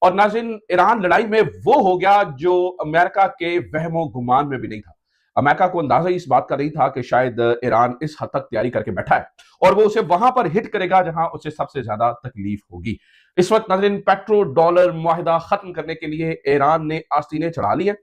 और नाज़रीन, ईरान लड़ाई में वो हो गया जो अमेरिका के वहमो गुमान में भी नहीं था। अमेरिका को अंदाजा इस बात का नहीं था कि शायद ईरान इस हद तक तैयारी करके बैठा है और वो उसे वहां पर हिट करेगा जहां उसे सबसे ज्यादा तकलीफ होगी। इस वक्त नाज़रीन, पेट्रो डॉलर मुआहिदा खत्म करने के लिए ईरान ने आस्तीनें चढ़ा ली है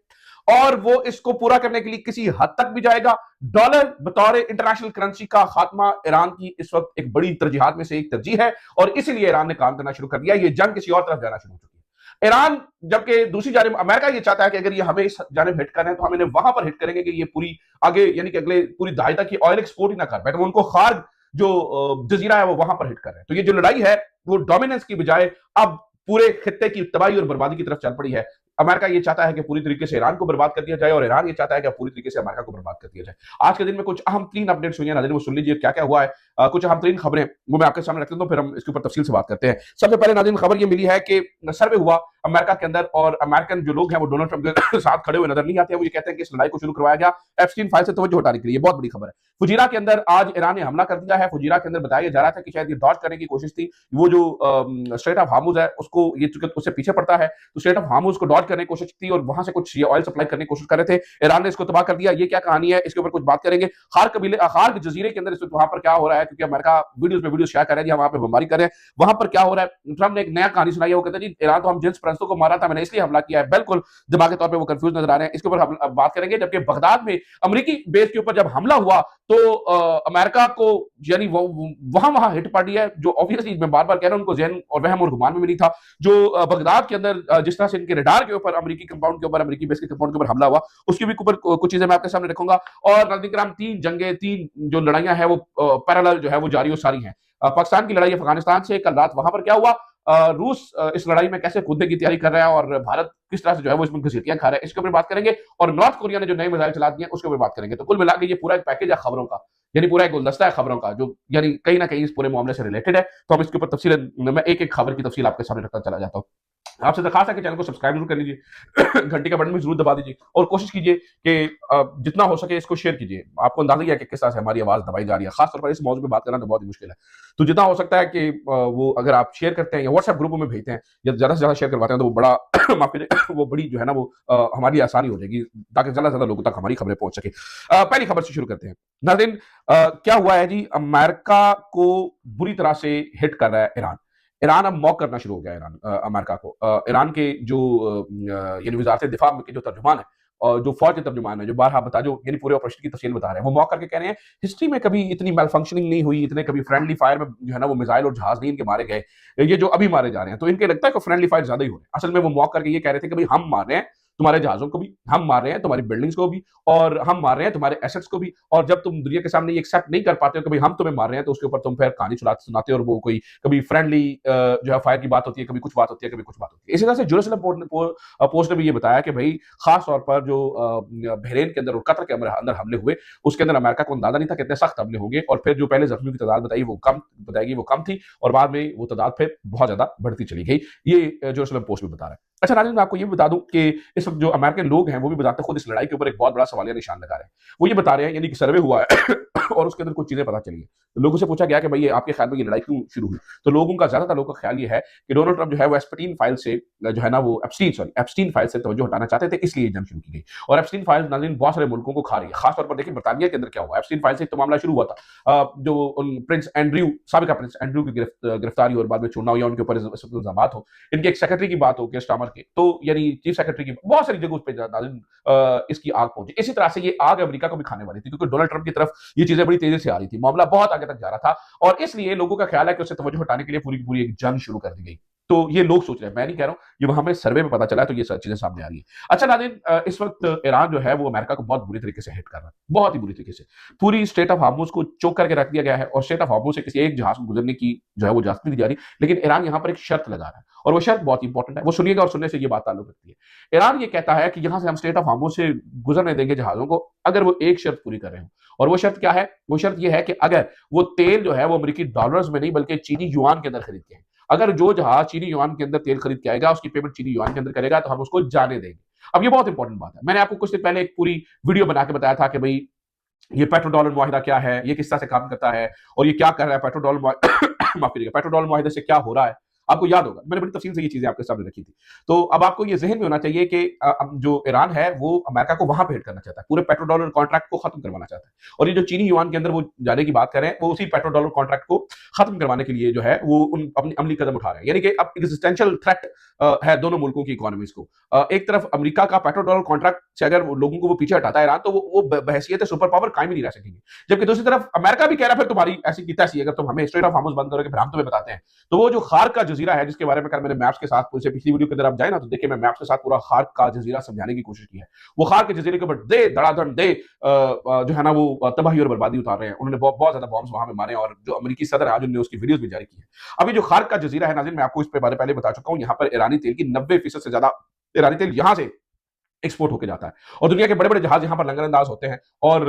और वो इसको पूरा करने के लिए किसी हद तक भी जाएगा। डॉलर बतौर इंटरनेशनल करेंसी का खात्मा ईरान की इस वक्त एक बड़ी तरजीहात में से एक तरजीह है और इसीलिए ईरान ने काम करना शुरू कर दिया। ये जंग किसी और तरफ जाना शुरू हो चुकी है। ईरान, जबकि दूसरी जानिब अमेरिका ये चाहता है कि अगर ये हमें इस जानिब हिट कर रहे हैं तो हम इन्हें वहां पर हिट करेंगे कि ये पूरी आगे यानी कि अगले पूरी दहाई तक ये ऑयल एक्सपोर्ट ही ना कर पाए, तो उनको खार्ग जो जजीरा है वो वहां पर हिट कर रहे हैं। तो ये जो लड़ाई है वो डोमिनेंस की बजाय अब पूरे खित्ते की तबाही और बर्बादी की तरफ चल पड़ी है। अमेरिका ये चाहता है कि पूरी तरीके से ईरान को बर्बाद कर दिया जाए और ईरान ये चाहता है कि पूरी तरीके से अमेरिका को बर्बाद कर दिया जाए। आज के दिन में कुछ अहम तीन अपडेट्स हुई हैं नाज़रीन, वो सुन लीजिए क्या क्या हुआ है। कुछ अहम तीन खबरें वो मैं आपके सामने रखता हूं, फिर हम इसके ऊपर तफसील से बात करते हैं। सबसे पहले नाज़रीन, खबर ये मिली है कि सर्वे हुआ अमेरिका के अंदर और अमेरिकन जो लोग हैं वो डोनाल्ड ट्रंप के साथ खड़े हुए नजर नहीं आते हैं। वो ये कहते हैं कि इस लड़ाई को शुरू करवाया गया एप्स्टीन फाइल से तवज्जो हटाने के लिए। बहुत बड़ी खबर है। फुजीरा के अंदर आज ईरान ने हमला कर दिया है। फुजीरा के अंदर बताया जा रहा था कि शायद ये डॉज करने की कोशिश थी, वो जो स्ट्रेट ऑफ हार्मुज है उसको ये चूंकि उससे पीछे पड़ता है तो स्ट्रेट ऑफ हार्मुज को डॉज करने की कोशिश थी और वहां से कुछ ये ऑयल सप्लाई करने की कोशिश कर रहे थे। ईरान ने इसको तबाह कर दिया। ये क्या कहानी है, इसके ऊपर कुछ बात करेंगे। खार्ग जजीरे के अंदर इस वहां पर क्या हो रहा है, क्योंकि अमेरिका वीडियोस पे वीडियो शेयर कर रहा है, वहां पे बमबारी कर रहे हैं, वहां पर क्या हो रहा है। ट्रंप ने एक नया कहानी सुनाई है। वो कहते हैं जी ईरान तो हम जिन परस्तों को मारा था मैंने इसलिए हमला किया है। बिल्कुल दिमागी तौर पर वो कंफ्यूज नजर आ रहे हैं। इसके ऊपर हम बात करेंगे। जबकि बगदाद में अमेरिकी बेस के ऊपर जब हमला हुआ तो अमेरिका को यानी वहां वहां हिट पड़ी है, जो ऑब्वियसली मैं बार बार कह रहा हूं उनको जहन और वहम और गुमान में भी नहीं था। जो बगदाद के अंदर जिस तरह से इनके रडार के ऊपर अमेरिकी कंपाउंड के ऊपर अमेरिकी बेस के कंपाउंड के ऊपर हमला हुआ उसके भी ऊपर कुछ चीजें मैं आपके सामने रखूंगा। और नाज़रीन, तीन जंगें, तीन जो लड़ाइयां हैं वो पैरेलल जो है वो जारी और सारी हैं। पाकिस्तान की लड़ाई अफगानिस्तान से, कल रात वहां पर क्या हुआ, रूस इस लड़ाई में कैसे कूदने की तैयारी कर रहा है और भारत किस तरह से जो है वो इसमें घसीटियां खा रहा है, इसके ऊपर बात करेंगे। और नॉर्थ कोरिया ने जो नए मिसाइल चला दिए उसके ऊपर बात करेंगे। तो कुल मिला के ये पूरा एक पैकेज है खबरों का, यानी पूरा एक गुलदस्ता है खबरों का जो यानी कहीं ना कहीं इस पूरे मामले से रिलेटेड है। तो हम इसके ऊपर तफसील, मैं एक एक खबर की तफसील आपके सामने रखता चला जाता हूँ। आपसे दरखास्त है कि चैनल को सब्सक्राइब जरूर कर लीजिए, घंटी का बटन भी जरूर दबा दीजिए और कोशिश कीजिए कि जितना हो सके इसको शेयर कीजिए। आपको अंदाजा ही है कि किस तरह से हमारी आवाज दबाई जा रही है, खासतौर पर इस मौजूद पे बात करना तो बहुत ही मुश्किल है। तो जितना हो सकता है कि वो अगर आप शेयर करते हैं या व्हाट्सएप ग्रुपों में भेजते हैं या ज्यादा से ज्यादा शेयर करवाते हैं तो वो बड़ा माफ कीजिए वो बड़ी जो है ना वो हमारी आसानी हो जाएगी ताकि ज्यादा से ज्यादा लोगों तक हमारी खबरें पहुंच सके। पहली खबर से शुरू करते हैं। नाज़रीन, क्या हुआ है जी, अमेरिका को बुरी तरह से हिट कर रहा है ईरान। ईरान अब मॉक करना शुरू हो गया ईरान अमेरिका को। ईरान के जो यानी वजारत दिफा के जो तर्जुमान है और जो फौज के तर्जुमान है जो बारहा बता जो यानी पूरे ऑपरेशन की तफसील बता रहे हैं, वो मॉक करके कह रहे हैं हिस्ट्री में कभी इतनी मेल फंक्शनिंग नहीं हुई, इतने कभी फ्रेंडली फायर में जो है ना वो मिसाइल और जहाज नहीं इनके मारे गए, ये जो अभी मारे जा रहे हैं। तो इनके लगता है कि फ्रेंडली फायर ज्यादा ही हो रहे हैं। असल में वो मॉक करके ये कह रहे थे कि भाई हम मार रहे हैं तुम्हारे जहाजों को भी, हम मार रहे हैं तुम्हारी बिल्डिंग्स को भी और हम मार रहे हैं तुम्हारे एसेट्स को भी। और जब तुम दुनिया के सामने ये एक्सेप्ट नहीं कर पाते हो कि भाई हम तुम्हें मार रहे हैं तो उसके ऊपर तुम फिर कहानी सुनाते हो और वो कोई कभी फ्रेंडली जो है फायर की बात होती है, कभी कुछ बात होती है, कभी कुछ बात होती है। इसी तरह से जेरूसलम पोस्ट ने भी ये बताया कि भाई खास तौर पर जो बहरीन के अंदर और कतर के अंदर हमले हुए उसके अंदर अमेरिका को अंदाजा नहीं था कितने सख्त हमले होंगे और फिर जो पहले जख्मियों की तादाद बताएगी वो कम थी और बाद में वो तादाद फिर बहुत ज्यादा बढ़ती चली गई। ये जेरूसलम पोस्ट भी बता रहा है। अच्छा नाज़रीन, मैं आपको ये भी बता दूं कि इस वक्त जो अमेरिकन लोग हैं वो भी बताते खुद इस लड़ाई के ऊपर एक बहुत बड़ा सवालिया निशान लगा रहे हैं। वो ये बता रहे हैं यानी कि सर्वे हुआ है और उसके अंदर कुछ चीजें पता चली है। तो लोगों से पूछा गया कि भाई ये आपके ख्याल में ये लड़ाई क्यों शुरू हुई, तो लोगों का ज्यादातर लोगों का ख्याल ये है कि डोनाल्ड ट्रंप जो है वो एप्स्टीन फाइल से जो है ना वो एप्स्टीन फाइल से तवज्जो हटाना चाहते थे, इसलिए जंग शुरू की गई। और एप्स्टीन फाइल नाज़रीन बहुत सारे मुल्कों को खा रही है। खासतौर पर देखिए बरतानिया के अंदर क्या हुआ, एप्स्टीन फाइल से तो मामला शुरू हुआ था। जो प्रिंस एंड्रयू, साबिका प्रिंस एंड्रयू की गिरफ्तारी और बाद में चुनाव या उनके ऊपर इल्जाम हो, इनके एक सेक्रेटरी की बात हो केयर स्टार्मर के, तो यानी चीफ सेक्रेटरी की बहुत सारी जगहों पे नाज़रीन इसकी आग पहुंची। इसी तरह से ये आग अमेरिका को भी खाने वाली थी क्योंकि डोनाल्ड ट्रंप की तरफ ये चीजें बड़ी तेजी से आ रही थी, मामला बहुत आगे तक जा रहा था और इसलिए लोगों का ख्याल है कि उसे तवज्जो हटाने के लिए पूरी की पूरी एक जंग शुरू कर दी गई। तो ये लोग सोच रहे हैं, मैं नहीं कह रहा हूं, ये हमें सर्वे में पता चला है तो ये सब चीजें सामने आ रही है। अच्छा नाज़रीन, इस वक्त ईरान जो है वो अमेरिका को बहुत बुरी तरीके से हिट कर रहा है, बहुत ही बुरी तरीके से। पूरी स्ट्रेट ऑफ हार्मुज को चोक करके रख दिया गया है और स्ट्रेट ऑफ हार्मुज से किसी एक जहाज को गुजरने की जो है वो इजाजत नहीं दी जा रही। लेकिन ईरान यहां पर एक शर्त लगा रहा है और वो शर्त बहुत इंपॉर्टेंट है, वो सुनिएगा और सुनने से ये बात ताल्लुक रखती है। ईरान ये कहता है कि यहां से हम स्ट्रेट ऑफ हार्मुज से गुजरने देंगे जहाजों को अगर वो एक शर्त पूरी कर रहे हो। और वो शर्त क्या है, वो शर्त ये है कि अगर वो तेल जो है वो अमेरिकी डॉलर्स में नहीं बल्कि चीनी युआन के अंदर खरीद के, अगर जो जहाज चीनी युआन के अंदर तेल खरीद के आएगा उसकी पेमेंट चीनी युआन के अंदर करेगा तो हम उसको जाने देंगे। अब ये बहुत इंपॉर्टेंट बात है। मैंने आपको कुछ दिन पहले एक पूरी वीडियो बना के बताया था कि भाई ये पेट्रो डॉलर मुआहिदा क्या है, ये किस तरह से काम करता है और ये क्या कर रहा है, पेट्रो डॉलर माफ कीजिएगा, पेट्रो डॉलर मुआहिदे से क्या हो रहा है। आपको याद होगा, मैंने बड़ी तफसील से ये चीजें आपके सामने रखी थी। तो अब आपको ये जहन में होना चाहिए कि जो ईरान है वो अमेरिका को वहां पे हिट करना चाहता है, पूरे पेट्रो डॉलर कॉन्ट्रैक्ट को खत्म करवाना चाहता है। और ये जो चीनी युआन के अंदर वो जाने की बात कर रहे हैं, वो उसी पेट्रो डॉलर कॉन्ट्रैक्ट को खत्म करवाने के लिए जो है वो उन अपनी अमली कदम उठा रहे हैं। यानी कि अब एग्जिस्टेंशियल थ्रेट है दोनों मुल्कों की इकोनॉमीज को। एक तरफ अमेरिका का पेट्रो डॉलर कॉन्ट्रैक्ट से अगर लोगों को वो पीछे हटाता है ईरान, तो वो बहैसियत सुपर पावर कायम ही नहीं रह सकेंगे। जबकि दूसरी तरफ अमेरिका भी कह रहा है फिर तुम्हारी ऐसी की तैसी, अगर तुम हमें स्ट्रेट ऑफ हार्मुज बंद करोगे फिर हम तुम्हें बताते हैं। तो वो जो खार्क का जजीरा है, जिसके बारे में कल मैंने मैप्स के साथ पिछली वीडियो के अंदर आप जाए ना, तो देखिए मैं मैप्स के साथ पूरा खार्क का जजीरा समझाने की कोशिश की है। वो खार्क के जजीरे के ऊपर दे धड़ाधड़ दे जो है ना वो तबाही और बर्बादी उतार रहे हैं। उन्होंने बहुत ज्यादा बॉम्ब्स वहां पे मारे, और जो अमेरिकी सदर आज उन्होंने उसकी वीडियोस भी जारी की है। अभी जो खार्क का जजीरा है नाज़रीन, मैं आपको इस पे बारे पहले बता चुका हूं, यहाँ पर ईरानी तेल की 90% से ज्यादा ईरानी तेल यहां से एक्सपोर्ट होकर जाता है, और दुनिया के बड़े बड़े जहाज यहाँ पर लंगरअंदाज होते हैं। और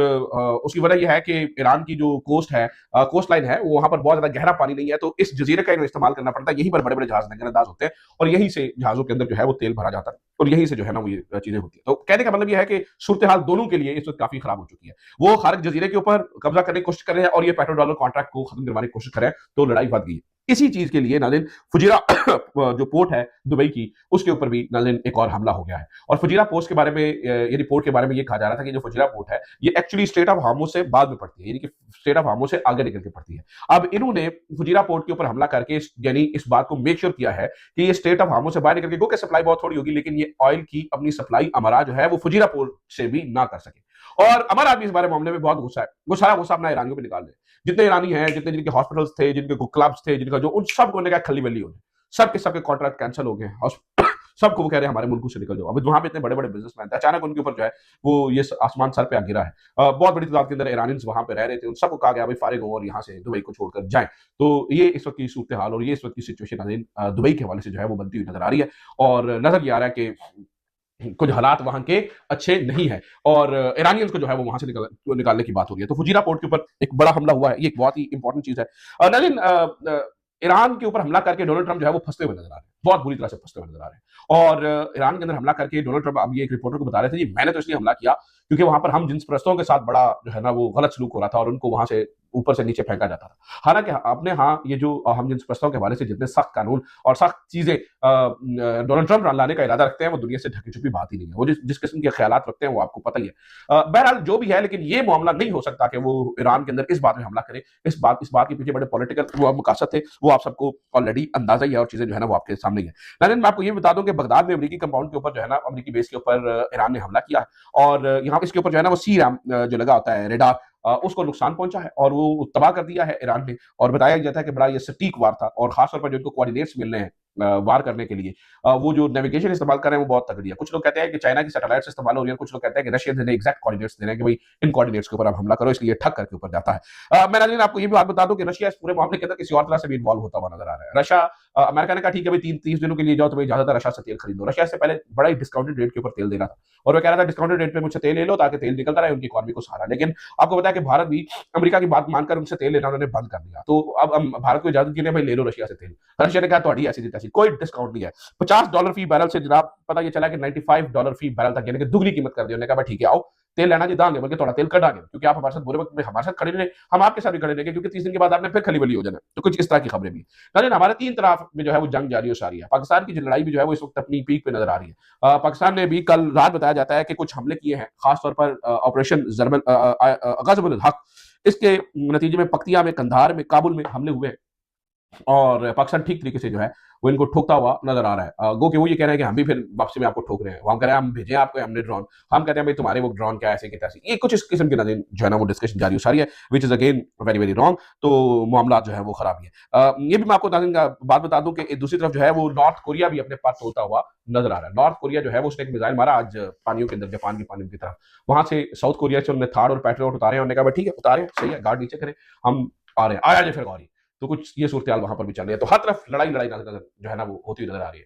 उसकी वजह यह है कि ईरान की जो कोस्ट है, कोस्ट लाइन है, वो वहां पर बहुत ज्यादा गहरा पानी नहीं है, तो इस जजीरे का इस्तेमाल करना पड़ता है। यहीं पर बड़े बड़े जहाज लंगरअंदाज होते हैं, और यहीं से जहाजों के अंदर जो है वो तेल भरा जाता है, और यहीं से जो है ना वो ये चीजें होती है। तो कहने का मतलब यह है कि सूरत हाल दोनों के लिए इस वक्त काफी खराब हो चुकी है। वो खार्क जजीरे के ऊपर कब्जा करने की कोशिश कर रहे हैं, और ये पेट्रो डॉलर कॉन्ट्रैक्ट को खत्म करवाने की कोशिश कर रहे हैं, तो लड़ाई बढ़ गई। इसी चीज के लिए नाज़रीन फुजीरा जो पोर्ट है दुबई की, उसके ऊपर भी नाज़रीन एक और हमला हो गया है। और फुजीरा पोस्ट के बारे में, ये रिपोर्ट के बारे में ये कहा जा रहा था कि जो फुजीरा पोर्ट है ये एक्चुअली स्ट्रेट ऑफ हार्मुज से बाद में पड़ती है, यानी कि स्ट्रेट ऑफ हार्मुज से आगे निकल के पड़ती है। अब इन्होंने फुजीरा पोर्ट के ऊपर हमला करके यानी इस बात को मेक श्योर किया है कि ये स्ट्रेट ऑफ हार्मुज से बाहर निकल के, गो सप्लाई बहुत थोड़ी होगी, लेकिन ये ऑयल की अपनी सप्लाई अमारा जो है वो फुजीरा पोर्ट से भी ना कर सके। और अमर आदमी इस बारे मामले में बहुत गुस्सा है, वो सारा गुस्सा अपना ईरानियों पे निकाल रहे हैं। जितने ईरानी हैं, जितने जिनके हॉस्पिटल्स थे, जिनके क्लब्स थे, जिनका जो, उन सब को कहा खली बल्ली हो गए, सबके कॉन्ट्रैक्ट कैंसिल हो गए, सबको वो कह रहे हैं हमारे मुल्क से निकल जाओ। अब वहां पे इतने बड़े बड़े बिजनेसमैन थे, अचानक उनके ऊपर जो है वो ये आसमान सर पे आ गिरा है। बहुत बड़ी तादाद के अंदर ईरानियंस वहां पे रह रहे थे, उन सबको कहा गया भाई फारिग हो और यहाँ से दुबई को छोड़कर जाएं। तो ये इस वक्त की सूरत हाल और ये इस वक्त की सिचुएशन दुबई के हवाले से जो है वो बनती हुई नजर आ रही है, और नजर ये आ रहा है कि कुछ हालात वहां के अच्छे नहीं है, और ईरानियंस को जो है वो वहां से निकालने की बात हो रही है। तो फुजीरा पोर्ट के ऊपर एक बड़ा हमला हुआ है, ये एक बहुत ही इंपॉर्टेंट चीज है। नाज़रीन, ईरान के ऊपर हमला करके डोनाल्ड ट्रंप जो है वो फंसते हुए नजर आ रहे हैं, बहुत बुरी तरह से फंसते हुए नजर आ रहे हैं। और ईरान के अंदर हमला करके डोनाल्ड ट्रंप, अब ये एक रिपोर्टर को बता रहे थे जी मैंने तो इसलिए हमला किया क्योंकि वहां पर हम जिन्स परस्तों के साथ बड़ा जो है ना वो गलत सलूक हो रहा था, और उनको वहां से ऊपर से नीचे फेंका जाता था। हालांकि आपने ये जो हम जिन्स परस्तों के हवाले से जितने सख्त कानून और सख्त चीजें डोनाल्ड ट्रंप लाने का इरादा रखते हैं, वो दुनिया से ढकी छुपी बात ही नहीं है। वो जिस किस्म के ख्यालात रखते हैं वो आपको पता ही है। बहरहाल जो भी है, लेकिन ये मामला नहीं हो सकता कि वो ईरान के अंदर इस बात में हमला करे। इस बात के पीछे बड़े पॉलिटिकल वो मकासद थे, वो आप सबको ऑलरेडी अंदाजा ही है, और चीजें जो है ना वो आपके सामने ही है। लेकिन मैं आपको ये बता दूं कि बगदाद में अमेरिकी कंपाउंड के ऊपर जो है ना, अमेरिकी बेस के ऊपर ईरान ने हमला किया, और यहाँ इसके ऊपर जो है ना वो सी रैम जो लगा होता है रेडार, उसको नुकसान पहुंचा है, और वो तबाह कर दिया है ईरान ने। और बताया जाता है कि बड़ा ये सटीक वार था, और खासतौर पर जो इनको कोऑर्डिनेट्स मिलने हैं वार करने के लिए, वो जो नेविगेशन इस्तेमाल कर रहे हैं वो बहुत तगड़ी है। कुछ लोग कहते हैं कि चाइना की सैटेलाइट्स इस्तेमाल हो रही है, कुछ लोग कहते हैं कि रशियन ने एग्जैक्ट कोऑर्डिनेट्स दे रहे हैं कि भाई इन कोऑर्डिनेट्स के ऊपर आप हमला करो, इसलिए ठग करके ऊपर जाता है। मैं नाज़रीन आपको ये भी बात बता दूं कि रशिया इस पूरे मामले के अंदर किसी और तरह से भी इन्वॉल्व होता हुआ नजर आ रहा है। रशिया, अमेरिका ने कहा ठीक है भाई 30 दिनों के लिए जाओ, तुम्हें इजाजत है रशिया से तेल खरीदो। रशिया से पहले बड़ा ही डिस्काउंटेड रेट के ऊपर तेल दे रहा था, और वो कह रहा था डिस्काउंटेड रेट पे मुझसे तेल ले लो ताकि तेल निकलता रहे, उनकी इकोनॉमी को सहारा। लेकिन आपको बताया कि भारत भी अमेरिका की बात मानकर उनसे तेल लेना उन्होंने बंद कर दिया। तो अब हम भारत को इजाजत के लिए भाई ले लो रशिया से तेल। रशिया ने कहा तो ऐसी थी तैसी, कोई डिस्काउंट नहीं है। $50 फी बैरल से जनाब पता ये चला कि $95 फी बैरल तक, यानी कि दुगनी कीमत कर दी। उन्होंने कहा ठीक है आओ तेल लेना जी दांगे, बल्कि थोड़ा तेल कटाएंगे, क्योंकि आप हमारे साथ बुरे वक्त में हमारे साथ खड़े रहे, हम आपके साथ भी खड़े रहेंगे, क्योंकि 30 दिन के बाद आपने फिर खली बली हो जाना। तो कुछ इस तरह की खबरें भी। लेकिन हमारे 3 तरफ में जो है वो जंग जारी हो सारी है। पाकिस्तान की लड़ाई भी जो है वो इस वक्त अपनी पीक पे नजर आ रही है। पाकिस्तान ने भी कल रात बताया जाता है कि कुछ हमले किए हैं, खासतौर पर ऑपरेशन गज़बुल हक, इसके नतीजे में पख्तिया में, कंधार में, काबुल में हमले हुए, और पाकिस्तान ठीक तरीके से जो है वो इनको ठोकता हुआ नजर आ रहा है। गो कि वो ये कह रहे हैं कि हम भी फिर वापसी में आपको ठोक रहे हैं, हम कह रहे हैं हम भेजें आपको, हमने ड्रोन, हम कहते हैं भाई तुम्हारे वो ड्रोन क्या ऐसे के तैसे। ये कुछ इस किस्म की नजर जो है ना वो डिस्कशन जारी हो सारी है, which is again very very wrong. तो मामला जो है वो खराब ही है। ये भी मैं आपको बात बता दूं कि दूसरी तरफ जो है वो नॉर्थ कोरिया भी अपने पास तोड़ता हुआ नजर आ रहा है। नॉर्थ कोरिया जो है वो उसने एक मिसाइल मारा आज पानियों के अंदर, जापान की पानियों की तरफ। वहां से साउथ कोरिया से उन्होंने थार और पैट्रियट उतारे हैं, उन्होंने कहा ठीक है उतारे, सही है, गार्ड नीचे करें, हम आ रहे हैं, आया फिर गौरी। तो कुछ ये सूरत हाल वहां पर भी चल रही है। तो हर तरफ लड़ाई जो है ना वो होती हुई नजर आ रही है।